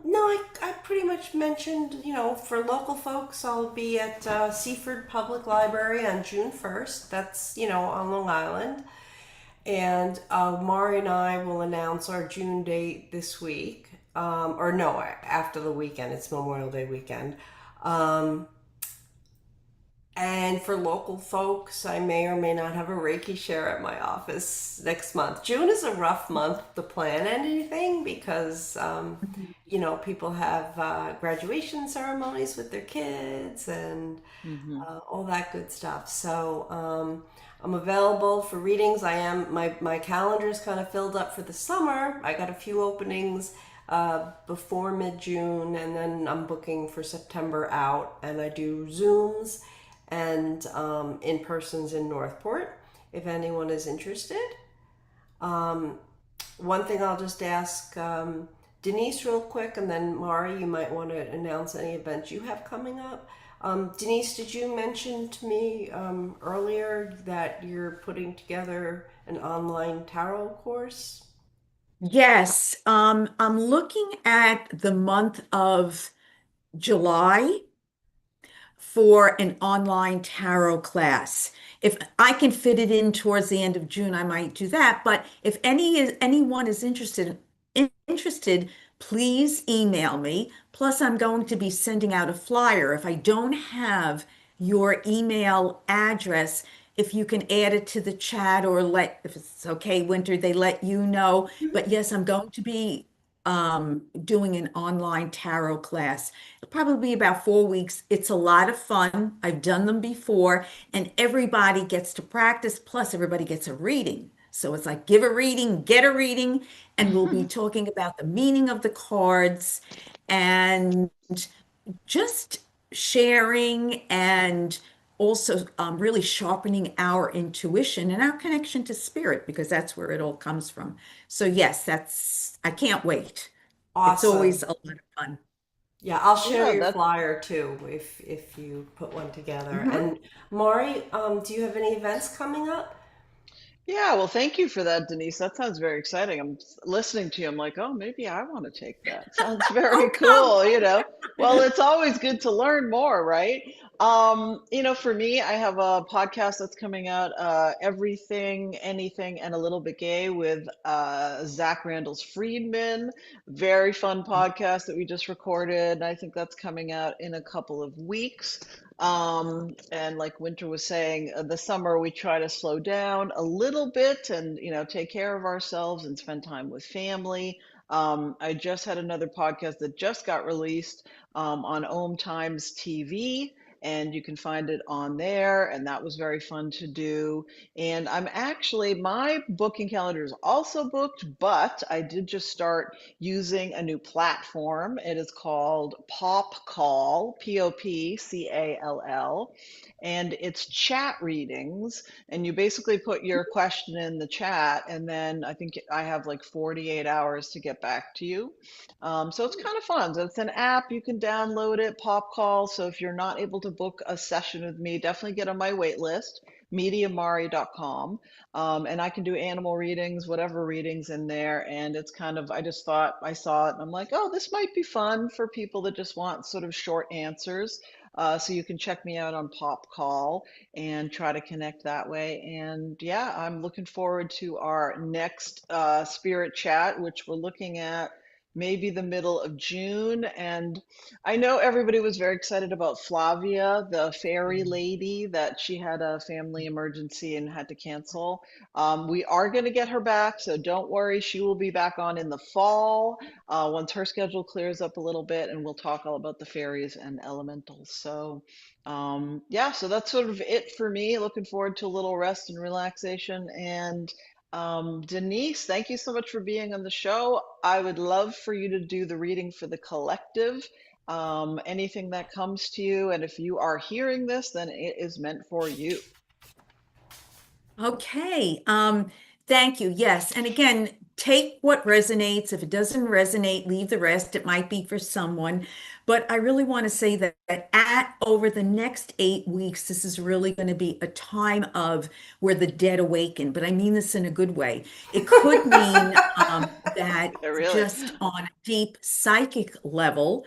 No, I pretty much mentioned, for local folks, I'll be at Seaford Public Library on June 1st. That's, on Long Island. And Mari and I will announce our June date this week. Or no, after the weekend. It's Memorial Day weekend. Um, and for local folks, I may or may not have a Reiki share at my office next month. June is a rough month to plan anything because, people have graduation ceremonies with their kids and Hmm. all that good stuff. So I'm available for readings. My calendar is kind of filled up for the summer. I got a few openings before mid June, and then I'm booking for September out. And I do Zooms and in persons in Northport if anyone is interested. Um, One thing I'll just ask Denise real quick, and then Mari, you might want to announce any events you have coming up. Denise, did you mention to me earlier that you're putting together an online tarot course? Yes. I'm looking at the month of July for an online tarot class. If I can fit it in towards the end of June, I might do that. But if anyone is interested, please email me. Plus, I'm going to be sending out a flyer. If I don't have your email address, if you can add it to the chat or if it's okay, Winter, they let you know. But yes, I'm going to be doing an online tarot class. It'll probably be about 4 weeks. It's a lot of fun. I've done them before, and everybody gets to practice, plus everybody gets a reading. So it's like give a reading, get a reading, and we'll be talking about the meaning of the cards and just sharing and also really sharpening our intuition and our connection to spirit because that's where it all comes from. So yes, I can't wait. It's always Awesome. a lot of fun. Yeah, I'll share Yeah, your that flyer too if you put one together. Mhm. And Mari, do you have any events coming up? Yeah, well, thank you for that, Denise. That sounds very exciting. Listening to you. I'm like, oh, maybe I want to take that. Sounds very Oh, come. cool. Well, it's always good to learn more, right? For me, I have a podcast that's coming out, Everything, Anything, and a Little Bit Gay with Zach Randall's Friedman. Very fun podcast that we just recorded. I think that's coming out in a couple of weeks. And like Winter was saying, the summer we try to slow down a little bit and, take care of ourselves and spend time with family. I just had another podcast that just got released on Om Times TV, and you can find it on there. And that was very fun to do. And my booking calendar is also booked, but I did just start using a new platform. It is called Pop Call, Popcall, and it's chat readings. And you basically put your question in the chat, and then I think I have like 48 hours to get back to you. So it's kind of fun. So it's an app, you can download it, Pop Call. So if you're not able to book a session with me, definitely get on my wait list, mediamari.com. And I can do animal readings, whatever readings in there. And it's kind of, I just thought I saw it and I'm like, oh, this might be fun for people that just want sort of short answers. So you can check me out on Pop Call and try to connect that way. And yeah, I'm looking forward to our next spirit chat, which we're looking at. maybe the middle of June. And I know everybody was very excited about Flavia, the fairy lady, that she had a family emergency and had to cancel. We are going to get her back, so don't worry. She will be back on in the fall once her schedule clears up a little bit, and we'll talk all about the fairies and elementals. So, yeah, so that's sort of it for me. Looking forward to a little rest and relaxation. And Denise, thank you so much for being on the show. I would love for you to do the reading for the collective. Anything that comes to you, and if you are hearing this, then it is meant for you. Okay. Thank you. Yes. And again, take what resonates. If it doesn't resonate, leave the rest. It might be for someone. But I really want to say that at over the next 8 weeks, this is really going to be a time of where the dead awaken. But I mean this in a good way. It could mean that Yeah, really. just on a deep psychic level,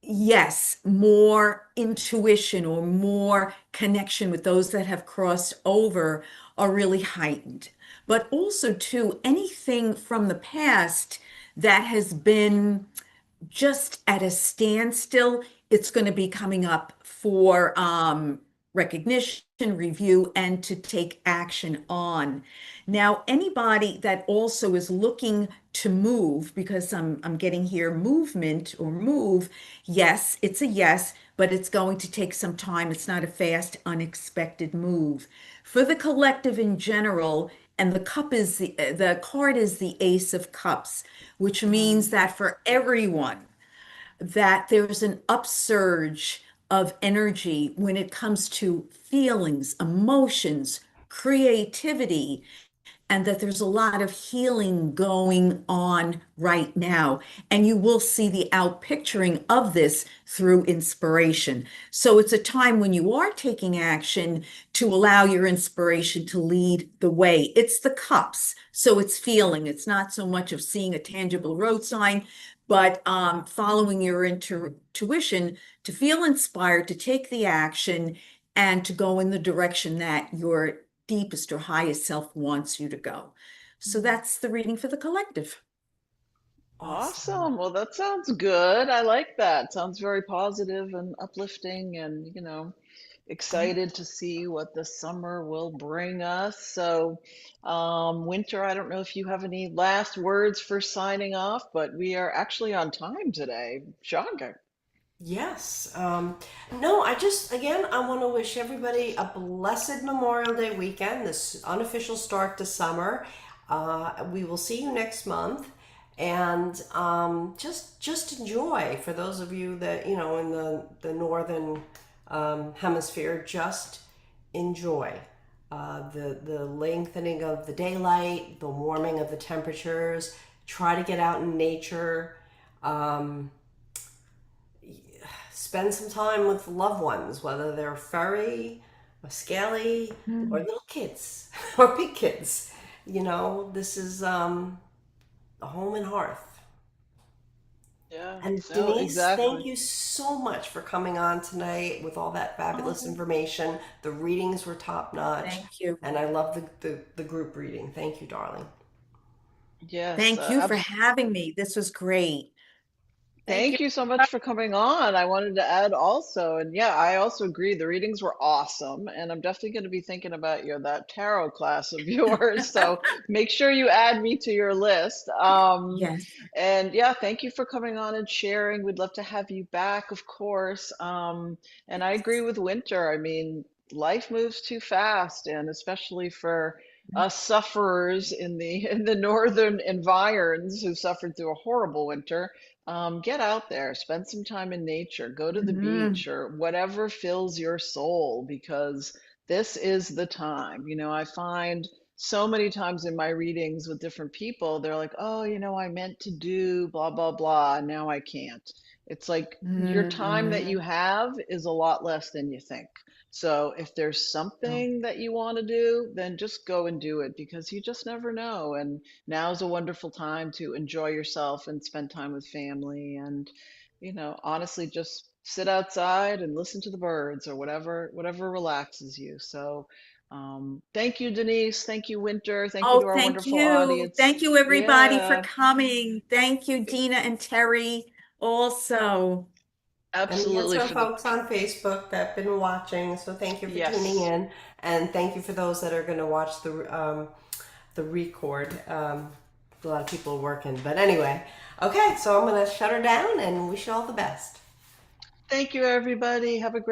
yes, more intuition or more connection with those that have crossed over are really heightened. But also, too, anything from the past that has been just at a standstill. It's going to be coming up for recognition, review, and to take action on. Now, anybody that also is looking to move, because I'm getting here movement or move, yes, it's a yes, but it's going to take some time. It's not a fast, unexpected move. For the collective in general, and the card is the Ace of Cups, which means that for everyone, that there's an upsurge of energy when it comes to feelings, emotions, creativity, and that there's a lot of healing going on right now. And you will see the outpicturing of this through inspiration. So it's a time when you are taking action to allow your inspiration to lead the way. It's the cups. So it's feeling. It's not so much of seeing a tangible road sign, but following your intuition to feel inspired, to take the action, and to go in the direction that your deepest or highest self wants you to go. So that's the reading for the collective. Awesome. Awesome. Well, that sounds good. I like that. Sounds very positive and uplifting, and excited to see what the summer will bring us. So, Winter, I don't know if you have any last words for signing off, but we are actually on time today. Shocking. Yes. No, again, I want to wish everybody a blessed Memorial Day weekend, this unofficial start to summer. We will see you next month. And just enjoy for those of you that, in the northern hemisphere, just enjoy the lengthening of the daylight, the warming of the temperatures. Try to get out in nature. Um, Spend some time with loved ones, whether they're furry or scaly or Mm. little kids or big kids. This is a home and hearth. Yeah, And no, Denise, thank exactly. you so much for coming on tonight with all that fabulous Oh, information. The readings were top notch, thank you. and I love the group reading. Thank you, darling. Yes, Thank you for having me. This was great. Thank you. thank you so much for coming on. I wanted to add also, and yeah, I also agree. The readings were awesome, and I'm definitely going to be thinking about that tarot class of yours. So make sure you add me to your list. Yes. And yeah, thank you for coming on and sharing. We'd love to have you back, of course. And I agree with Winter. I mean, life moves too fast, and especially for us sufferers in the in the northern environs who suffered through a horrible winter. Get out there, spend some time in nature, go to the Mhm. beach or whatever fills your soul because this is the time. I find so many times in my readings with different people, they're like, oh, I meant to do blah, blah, blah, and now I can't. It's like your time that you Mhm. have is a lot less than you think. So if there's Oh, something that you want to do, then just go and do it because you just never know. And now is a wonderful time to enjoy yourself and spend time with family and, honestly just sit outside and listen to the birds or whatever relaxes you. So Thank you, Denise. Thank you, Winter. Thank you Oh, to our thank wonderful you. audience. Thank you, everybody, for Yeah, coming. Thank you, Dina and Terry, also. And we got absolutely some for the, folks on Facebook that have been watching, so thank you for tuning yes. in, and thank you for those that are going to watch the record. A lot of people are working, but anyway, okay. So I'm going to shut her down and wish you all the best. Thank you, everybody. Have a great